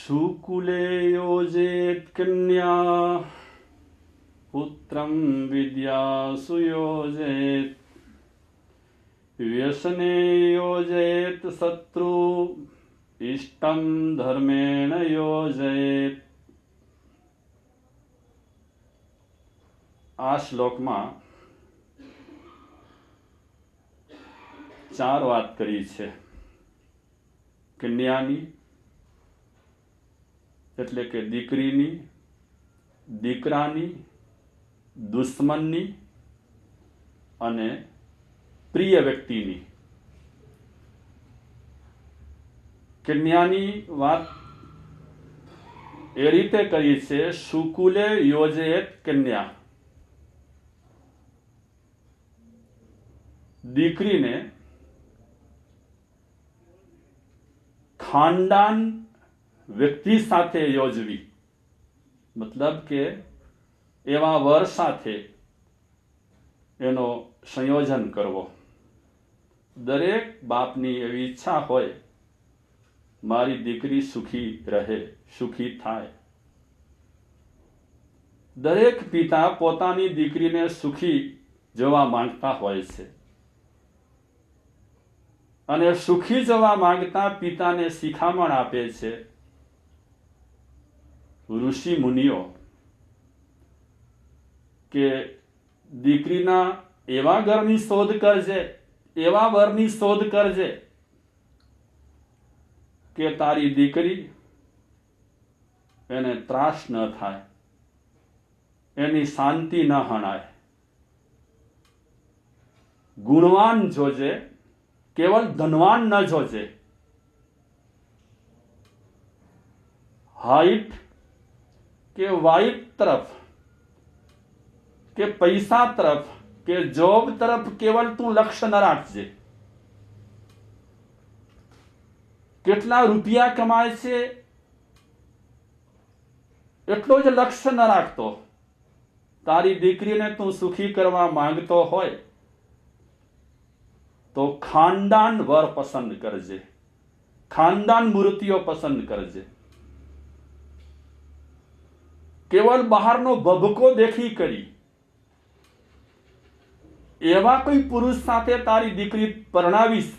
સુકુલે યોજેત કન્યા પુત્રમ વિદ્યાસુ યોજેત વ્યસને યોજેત શત્રુ ઇષ્ટમ ધર્મેણ યોજેત. આ શ્લોકમાં 4 વાત કરી છે. કન્યાની એટલે કે દીકરીની, દીકરાની, દુશ્મનની અને પ્રિય વ્યક્તિની. કન્યાની વાત એ રીતે કરી છે, સુકુલે યોજેત કન્યા. દીકરીને ખાનદાન વ્યક્તિ સાથે યોજવી, મતલબ કે એવા વર સાથે એનો સંયોજન કરવો. દરેક બાપની એવી ઈચ્છા હોય, મારી દીકરી સુખી રહે, સુખી થાય. દરેક પિતા પોતાની દીકરીને સુખી જોવા માંગતા હોય છે, અને સુખી જવા માંગતા પિતાને શિખામણ આપે છે ઋષિ મુનિઓ કે દીકરીના એવા ઘરની શોધ કરજે, એવા વરની શોધ કરજે કે તારી દીકરી એને ત્રાસ ન થાય, એની શાંતિ ન હણાય. ગુણવાન જોજે, કેવલ ધનવાન ન જોજે. હાઈટ કે વાઇફ તરફ કે પૈસા તરફ કે જોબ તરફ કેવલ તું લક્ષ્ય ન રાખજે. કેટલા રૂપિયા કમાય છે એટલો જ લક્ષ્ય ન રાખતો. તારી દીકરીને તું સુખી કરવા માંગતો હોય તો ખાનદાન વર પસંદ કરજે, ખાનદાન મૂર્તિઓ પસંદ કરજે. કેવલ બહારનો ભભકો દેખી કરી એવા કોઈ પુરુષ સાથે તારી દીકરી પરણાવીશ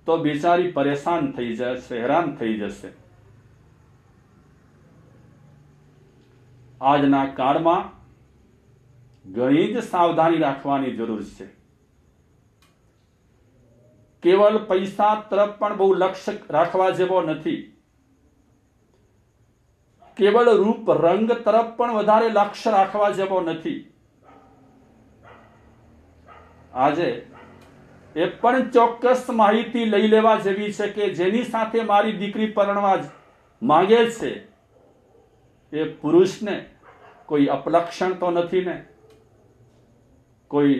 તો બિચારી પરેશાન થઈ જશે, હેરાન થઈ જશે. આજના કાળમાં ઘણી જ સાવધાની રાખવાની જરૂર છે. કેવલ પૈસા તરફ પણ બહુ લક્ષ્ય રાખવા જેવો નથી. કેવલ રૂપ રંગ તરફ પણ વધારે લક્ષ્ય રાખવા જેવો નથી. આજે એ પણ ચોક્કસ માહિતી લઈ લેવા જેવી છે કે જેની સાથે મારી દીકરી પરણવા માંગે છે એ પુરુષને કોઈ અપલક્ષણ તો નથી ને, કોઈ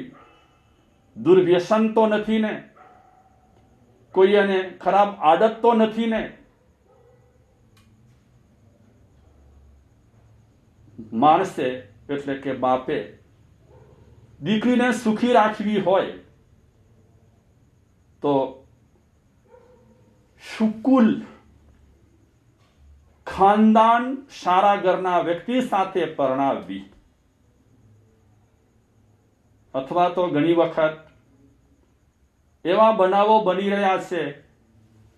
દુર્વ્યસન તો નથી ને, કોઈ એને ખરાબ આદત તો નથી ને. માણસે એટલે કે બાપે દીકરીને સુખી રાખવી હોય તો સુકુલ ખાનદાન સારા ઘરના વ્યક્તિ સાથે પરણાવવી. અથવા તો ઘણી વખત એવા બનાવો બની રહ્યા છે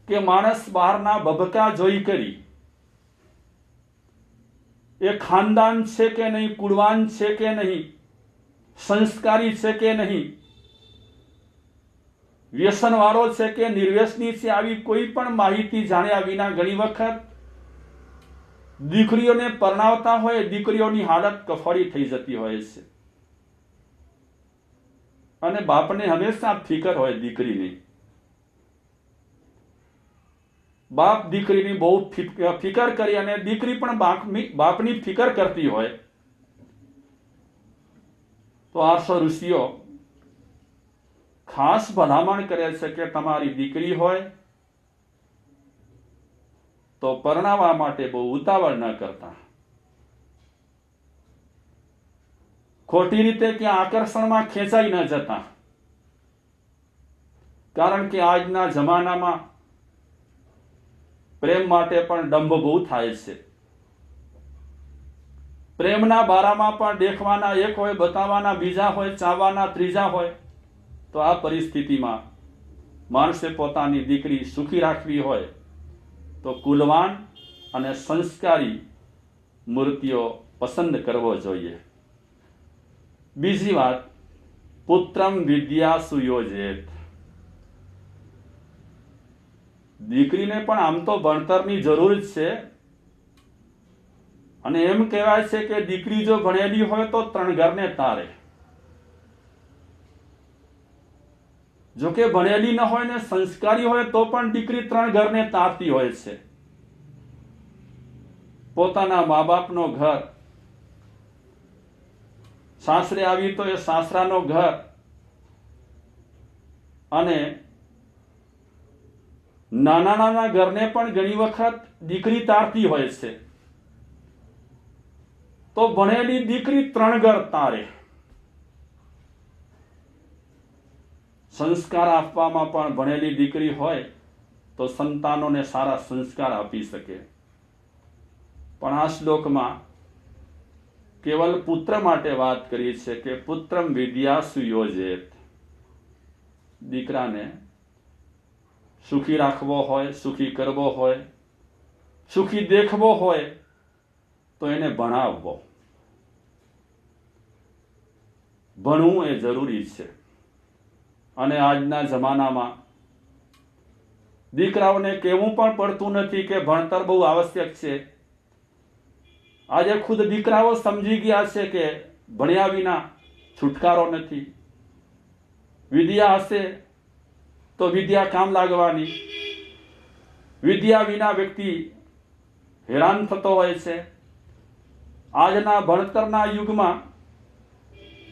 કે માણસ બહારના ભભકા જોઈ કરી એ ખાનદાન છે કે નહીં, કુળવાન છે કે નહીં, સંસ્કારી છે કે નહીં, વ્યસનવાળો છે કે નિર્વ્યસની છે, આવી કોઈ પણ માહિતી જાણ્યા વિના ઘણી વખત દીકરીઓને પરણાવતા હોય, દીકરીઓની હાલત કફોડી થઈ જતી હોય છે. અને બાપને હંમેશા ફિકર હોય દીકરીની. બાપ દીકરીની બહુ ફિકર કરી અને દીકરી પણ બાપની ફિકર કરતી હોય તો આર્ષ ઋષિઓ ખાસ ભલામણ કરે છે કે તમારી દીકરી હોય તો પરણાવવા માટે બહુ ઉતાવળ ન કરતા. ખોટી રીતે ક્યાં આકર્ષણમાં ખેંચાઈ ન જતા. કારણ કે આજના જમાનામાં પ્રેમ માટે પણ ડંભ બહુ થાય છે. પ્રેમના બારામાં પણ દેખવાના એક હોય, બતાવવાના બીજા હોય, ચાહવાના ત્રીજા હોય. તો આ પરિસ્થિતિમાં માણસે પોતાની દીકરી સુખી રાખવી હોય તો કુલવાન અને સંસ્કારી મૂર્તિઓ પસંદ કરવો જોઈએ. બીજી વાત, પુત્રમ વિદ્યા સુયોજેત. દીકરીને પણ આમ તો ભણતરની જરૂર જ છે, અને એમ કહેવાય છે કે દીકરી જો ભણેલી હોય તો 3 ઘરને તારે. જો કે ભણેલી ન હોય ને સંસ્કારી હોય તો પણ દીકરી 3 ઘરને તારતી હોય છે. પોતાના મા બાપનો ઘર, સાસરે આવી તો એ સાસરાનો ઘર, અને નાના નાના ઘરને પણ ઘણી વખત દીકરી તારતી હોય છે. તો ભણેલી દીકરી 3 ઘર તારે. સંસ્કાર આપવામાં પણ ભણેલી દીકરી હોય તો સંતાનોને સારા સંસ્કાર આપી શકે. પણ આ શ્લોકમાં કેવલ પુત્ર માટે વાત કરી છે કે પુત્રમ વિદ્યા સુયોજેત. દીકરાને સુખી રાખવો હોય, સુખી કરવો હોય, સુખી દેખવો હોય તો એને ભણાવવો. ભણવું એ જરૂરી છે. અને આજના જમાનામાં દીકરાઓને કહેવું પણ પડતું નથી કે ભણતર બહુ આવશ્યક છે. આજે ખુદ દીકરાઓ સમજી ગયા છે કે ભણ્યા વિના છુટકારો નથી. વિદ્યા હશે તો વિદ્યા કામ લાગવાની. વિદ્યા વિના વ્યક્તિ હેરાન થતો હોય છે. આજના ભણતરના યુગમાં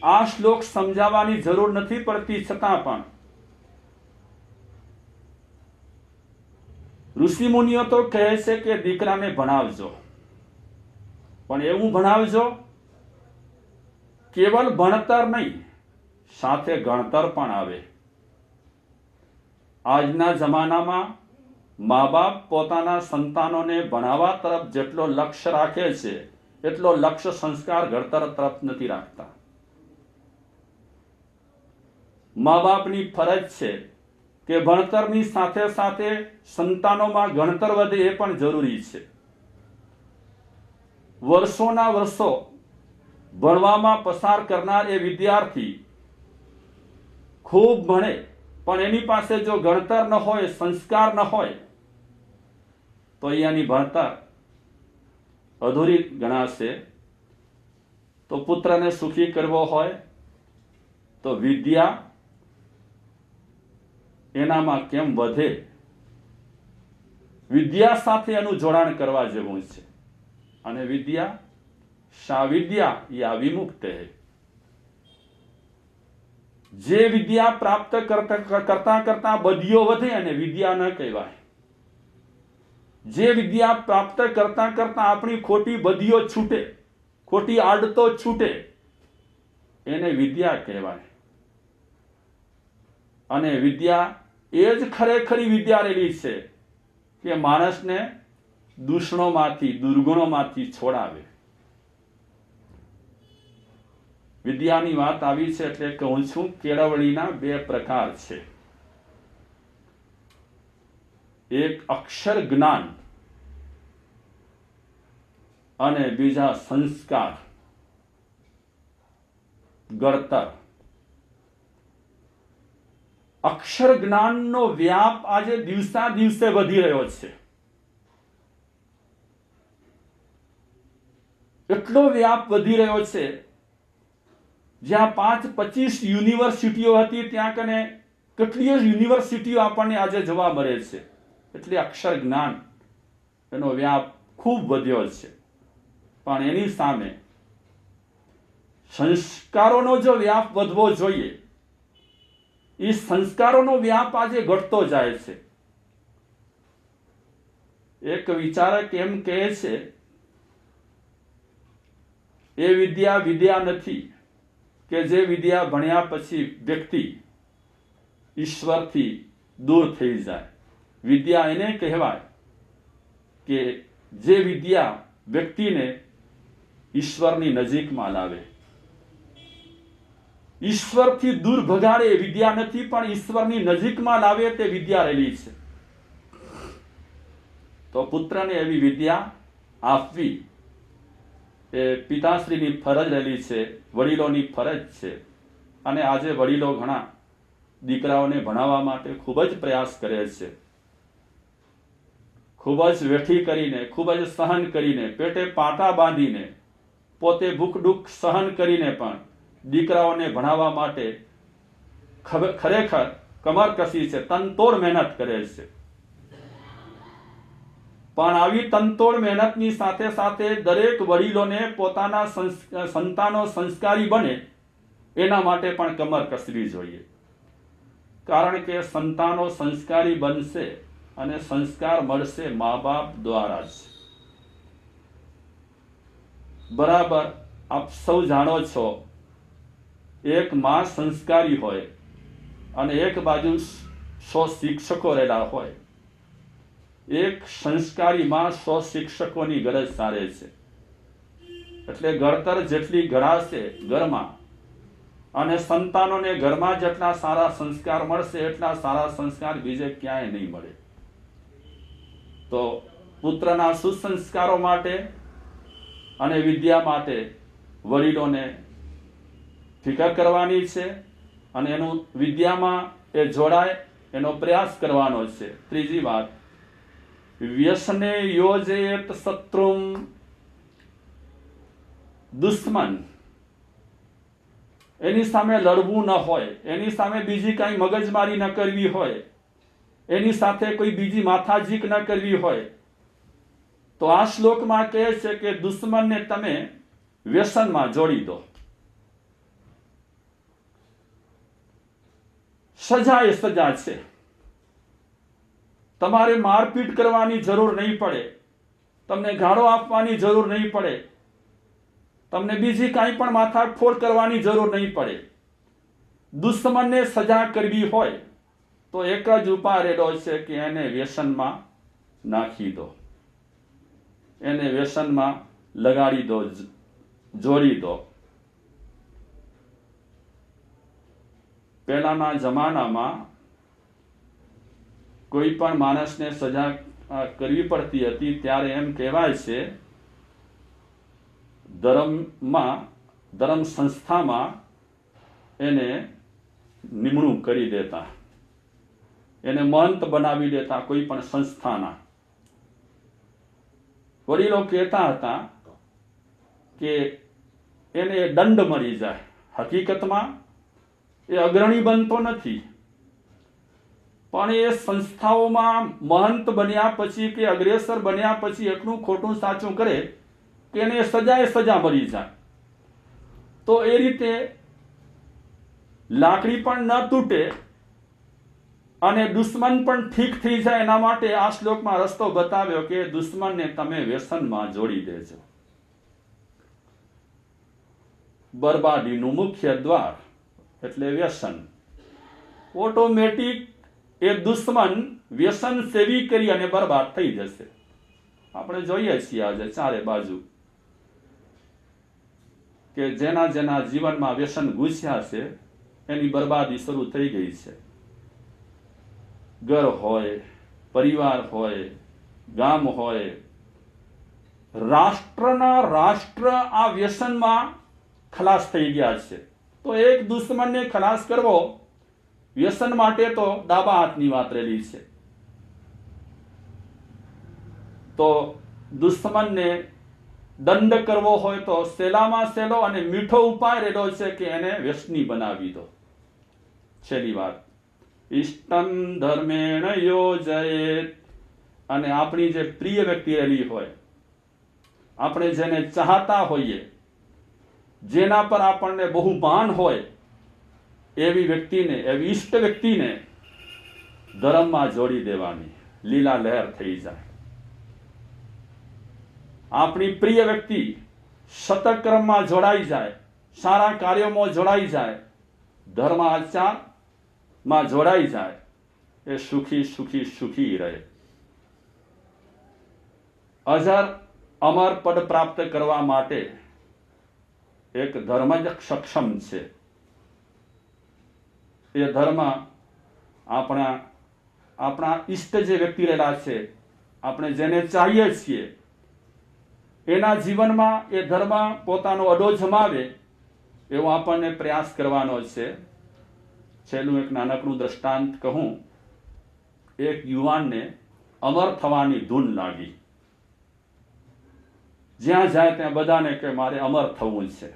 આ શ્લોક સમજાવવાની જરૂર નથી પડતી, છતાં પણ ઋષિ મુનિઓ તો કહે છે કે દીકરાને ભણાવજો, પણ એવું ભણાવજો કેવલ ભણતર નહીં, સાથે ગણતર પણ આવે. આજના જમાનામાં મા બાપ પોતાના સંતાનોને ભણાવવા તરફ જેટલો લક્ષ્ય રાખે છે એટલો લક્ષ્ય સંસ્કાર ઘડતર તરફ નથી રાખતા. મા બાપની ફરજ છે કે ભણતરની સાથે સાથે સંતાનોમાં ગણતર વધે એ પણ જરૂરી છે. વર્ષોના વર્ષો ભણવામાં પસાર કરનાર એ વિદ્યાર્થી ખૂબ ભણે પણ એની પાસે જો ગણતર ન હોય, સંસ્કાર ન હોય તો અહીંયાની ભણતર અધૂરી ગણાશે. તો પુત્રને સુખી કરવો હોય તો વિદ્યા એનામાં કેમ વધે, વિદ્યા સાથે એનું જોડાણ કરવા જેવું છે. અને વિદ્યા શા વિદ્યા યા વિમુક્તે. જે વિદ્યા પ્રાપ્ત કરતા કરતા બદીઓ વધે અને વિદ્યા ન કહેવાય. જે વિદ્યા પ્રાપ્ત કરતા કરતા આપણી ખોટી બદીઓ છૂટે, ખોટી આડતો છૂટે, એને વિદ્યા કહેવાય. અને વિદ્યા એ જ ખરેખરી વિદ્યા રહેલી છે કે માણસને દૂષણોમાંથી, દુર્ગુણોમાંથી છોડાવે. વિદ્યાની વાત આવી છે એટલે કહું છું, કેળવણીના 2 પ્રકાર છે. એક અક્ષર જ્ઞાન અને બીજા સંસ્કાર, ગળતર. અક્ષર જ્ઞાનનો વ્યાપ આજે દિવસા દિવસે વધી રહ્યો છે. એટલો વ્યાપ વધી રહ્યો છે, જ્યાં 5-25 યુનિવર્સિટીઓ હતી ત્યાં કને કેટલીય યુનિવર્સિટીઓ આપણને આજે જોવા મળે છે. એટલે અક્ષર જ્ઞાન એનો વ્યાપ ખૂબ વધ્યો છે. પણ એની સામે સંસ્કારોનો જો વ્યાપ વધવો જોઈએ, એ સંસ્કારોનો વ્યાપ આજે ઘટતો જાય છે. એક વિચારક એમ કહે છે, એ વિદ્યા વિદ્યા નથી કે જે વિદ્યા ભણ્યા પછી વ્યક્તિ ઈશ્વરથી દૂર થઈ જાય. વિદ્યા એને કહેવાય કે જે વિદ્યા વ્યક્તિને ઈશ્વરની નજીકમાં લાવે, ઈશ્વરથી દૂર ભગાડે એ વિદ્યા નથી, પણ ઈશ્વરની નજીકમાં લાવે તે વિદ્યા રહેલી છે. તો પુત્રને એવી વિદ્યા આપવી એ પિતાશ્રીની ફરજ રહેલી છે, વડીલોની ફરજ છે. અને આજે વડીલો ઘણા દીકરાઓને ભણાવવા માટે ખૂબ જ પ્રયાસ કરે છે, ખૂબ જ વેઠી કરીને, ખૂબ જ સહન કરીને, પેટે પાટા બાંધીને, પોતે ભૂખ દુઃખ સહન કરીને પણ દીકરાઓને ભણાવવા માટે ખરેખર કમર કસી છે, તનતોડ મહેનત કરે છે. પણ આવી તનતોડ મહેનતની સાથે સાથે દરેક વડીલોને પોતાના સંતાનો સંસ્કારી બને એના માટે પણ કમર કસવી જોઈએ. કારણ કે સંતાનો સંસ્કારી બનશે અને સંસ્કાર મળશે મા બાપ દ્વારા જ. બરાબર આપ સૌ જાણો છો, એક માં સંસ્કારી હોય અને એક બાજુ 100 શિક્ષકો રહેલા હોય. એક સંસ્કારી માં 100 શિક્ષકોની ગરજ સારે છે. એટલે ઘડતર જેટલી ઘડાશે ઘરમાં અને સંતાનોને ઘરમાં જેટલા સારા સંસ્કાર મળશે એટલા સારા સંસ્કાર બીજે ક્યાંય નહીં મળે. તો પુત્રના સુસંસ્કારો માટે અને વિદ્યા માટે વડીલોને ફિકર કરવાની છે અને એનું વિદ્યામાં એ જોડાય એનો પ્રયાસ કરવાનો છે. ત્રીજી વાત, વ્યસને યોજેત શત્રુમ, દુશ્મન એની સામે લડવું ન હોય, એની સામે બીજી કાંઈ મગજમારી ન કરવી હોય, એની સાથે કોઈ બીજી માથાજીક ન કરવી હોય, તો આ શ્લોકમાં કહે છે કે દુશ્મનને તમે વ્યસનમાં જોડી દો. સજા એ સજા છે. તમારે મારપીટ કરવાની જરૂર નહીં પડે, તમને ગાળો આપવાની જરૂર નહીં પડે, તમને બીજી કાંઈ પણ માથાફોડ કરવાની જરૂર નહીં પડે. દુશ્મનને સજા કરવી હોય તો એક જ ઉપાય રહેલો છે કે એને વ્યસનમાં નાખી દો, એને વ્યસનમાં લગાડી દો, જોડી દો. પહેલાના જમાનામાં કોઈ પણ માણસને સજા કરવી પડતી હતી ત્યારે એમ કહેવાય છે, ધર્મ સંસ્થામાં એને નિમણૂક કરી દેતા, એને મહંત બનાવી દેતા કોઈ પણ સંસ્થાના. વડીલો કહેતા હતા કે એને દંડ મળી જાય. હકીકતમાં એ અગ્રણી બનતો નથી, પણ એ સંસ્થાઓમાં મહંત બન્યા પછી કે અગ્રેસર બન્યા પછી એકનું ખોટું સાચું કરે કે એને સજા મળી જાય. તો એ રીતે લાકડી પણ ન તૂટે અને દુશ્મન પણ ઠીક થઈ જાય, એના માટે આ શ્લોકમાં રસ્તો બતાવ્યો કે દુશ્મનને તમે વ્યસનમાં જોડી દેજો. બરબાદીનું મુખ્ય દ્વાર એટલે વ્યસન. ઓટોમેટિક એ દુશ્મન વ્યસન સેવી કરી અને બરબાદ થઈ જશે. આપણે જોઈએ છીએ આજે ચારે બાજુ કે જેના જેના જીવનમાં વ્યસન ઘૂસ્યા છે એની બરબાદી શરૂ થઈ ગઈ છે. ઘર હોય, પરિવાર હોય, ગામ હોય, રાષ્ટ્ર આ વ્યસનમાં ખલાસ થઈ ગયા છે. તો એક દુશ્મનને ખલાસ કરવો વ્યસન માટે તો ડાબા હાથની વાત રહેલી છે. તો દુશ્મનને દંડ કરવો હોય તો સહેલામાં સહેલો અને મીઠો ઉપાય રહેલો છે કે એને વ્યસની બનાવી દો. છેલ્લી વાત, ઇષ્ટમ ધર્મેણ યોજયેત. અને આપણી જે પ્રિય વ્યક્તિ રહેલી હોય, આપણે જેને ચાહતા હોઈએ, જેના પર આપણને બહુ માન હોય, એવી વ્યક્તિને, એવી ઈષ્ટ વ્યક્તિને ધર્મમાં જોડી દેવાની, લીલા લહેર થઈ જાય. આપણી પ્રિય વ્યક્તિ સતક્રમમાં જોડાઈ જાય, સારા કાર્યોમાં જોડાઈ જાય, ધર્મ આચારમાં જોડાઈ જાય, એ સુખી સુખી સુખી રહે. અજર અમર પદ પ્રાપ્ત કરવા માટે એક ધર્મ જ સક્ષમ છે. એ ધર્મ આપણા ઈષ્ટ જે વ્યક્તિ રહેલા છે, આપણે જેને ચાહીએ છીએ, એના જીવનમાં એ ધર્મ પોતાનો અડો જમાવે એવો આપણને પ્રયાસ કરવાનો છે. છેલ્લું એક નાનકડું દ્રષ્ટાંત કહું. એક યુવાનને અમર થવાની ધૂન લાગી. જ્યાં જાય ત્યાં બધાને કે મારે અમર થવું છે.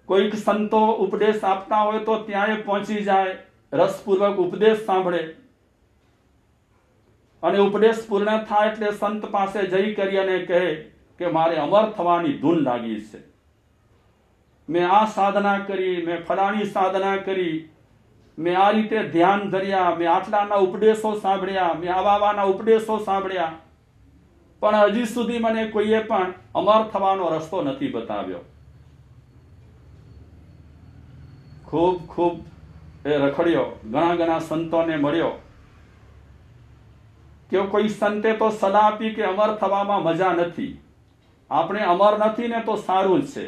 કોઈક સંતો ઉપદેશ આપતા હોય તો ત્યાં એ પહોંચી જાય, રસપૂર્વક ઉપદેશ સાંભળે, અને ઉપદેશ પૂર્ણ થાય એટલે સંત પાસે જઈ કરી અને કહે કે મારે અમર થવાની ધૂન લાગી છે. મેં આ સાધના કરી, મેં ફલાણી સાધના કરી, મેં આ રીતે ધ્યાન ધર્યા, મેં આટલાના ઉપદેશો સાંભળ્યા, મેં આવાના ઉપદેશો સાંભળ્યા, પણ હજી સુધી મને કોઈએ પણ અમર થવાનો રસ્તો નથી બતાવ્યો. ખૂબ એ રખડ્યો, ઘણા સંતોને મળ્યો કે કોઈ સંતે તો સલાહ આપી કે અમર થવામાં મજા નથી, આપણે અમર નથી ને તો સારું છે,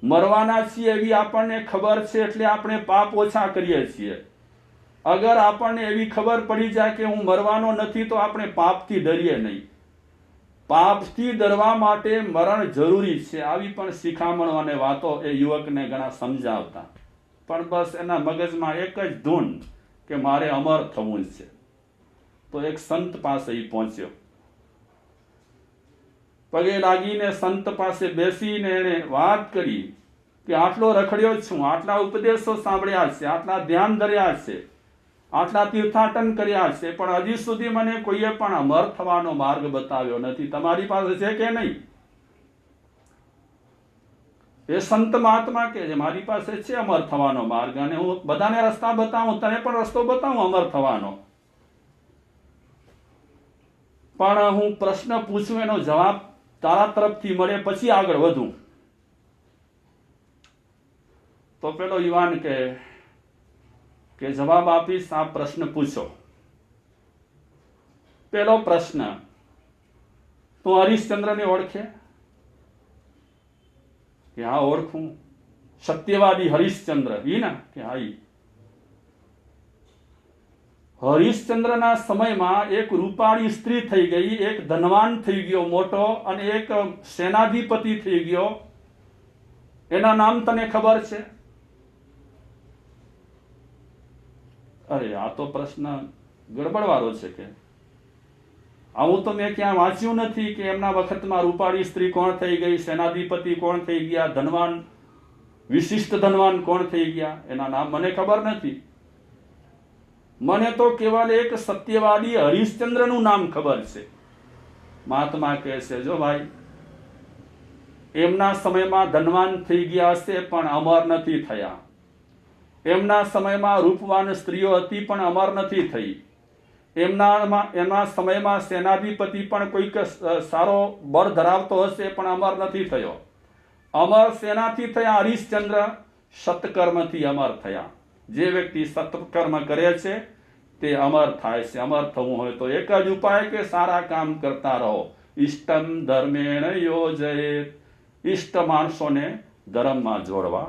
મરવાના છીએ એવી આપણને ખબર છે એટલે આપણે પાપ ઓછા કરીએ છીએ. અગર આપણને એવી ખબર પડી જાય કે હું મરવાનો નથી તો આપણે પાપથી ડરીએ નહીં. પાપથી ડરવા માટે મરણ જરૂરી છે. આવી પણ શિખામણો અને વાતો એ યુવકને ઘણા સમજાવતા, પણ બસ એના મગજમાં એક જ ધૂન કે મારે અમર થવું છે. તો એક સંત પાસે એ પહોંચ્યો, પગે લાગીને સંત પાસે બેસીને એને વાત કરી કે આટલો રખડ્યો છું, આટલા ઉપદેશો સાંભળ્યા છે, આટલા ધ્યાન ધર્યા છે, આટલા તીર્થાટન કર્યા છે, પણ હજી સુધી મને કોઈએ પણ અમર થવાનો માર્ગ બતાવ્યો નથી. તમારી પાસે છે કે નહીં? એ સંત મહાત્મા કે છે મારી પાસે છે અમર થવાનો માર્ગ, અને હું બધાને રસ્તા બતાવું, તને પણ રસ્તો બતાવું અમર થવાનો, પણ હું પ્રશ્ન પૂછું એનો જવાબ તારા તરફથી મળે પછી આગળ વધું. તો પેલો યુવાન કે જવાબ આપીશ, આ પ્રશ્ન પૂછો. પેલો પ્રશ્ન, તું હરિશ્ચંદ્રને ઓળખે? કે હા ઓળખું. સત્યવાદી હરિશ્ચંદ્ર ઈ ને? કે હા ઈ. હરિશ્ચંદ્રના સમયમાં એક રૂપાળી સ્ત્રી થઈ ગઈ, એક ધનવાન થઈ ગયો મોટો, અને એક સેનાધિપતિ થઈ ગયો. એના નામ તને ખબર છે? અરે આ તો પ્રશ્ન ગડબડવાળો છે. કે આવું તો મેં ક્યાં વાંચ્યું નથી કે એમના વખતમાં રૂપાળી સ્ત્રી કોણ થઈ ગઈ, સેનાધિપતિ કોણ થઈ ગયા, ધનવાન વિશિષ્ટ ધનવાન કોણ થઈ ગયા, એના નામ મને ખબર નથી. મને તો કેવલ એક સત્યવાદી હરિશ્ચંદ્રનું નામ ખબર છે. મહાત્મા કહે છે, જો ભાઈ, એમના સમયમાં ધનવાન થઈ ગયા હશે પણ અમર નથી થયા. એમના સમયમાં રૂપવાન સ્ત્રીઓ હતી પણ અમર નથી થઈ. એમના સમયમાં સેનાધિપતિ પણ કોઈક સારો બળ ધરાવતો હશે પણ અમર નથી થયો. અમર સેનાથી થયા હરિશ્ચંદ્ર? સત્કર્મથી અમર થયા. જે વ્યક્તિ સત્કર્મ કરે છે તે અમર થાય છે. અમર થવું હોય તો એક જ ઉપાય કે સારા કામ કરતા રહો. ઇષ્ટમ ધર્મેણ યોજયેત. ઇષ્ટ માણસોને ધર્મમાં જોડવા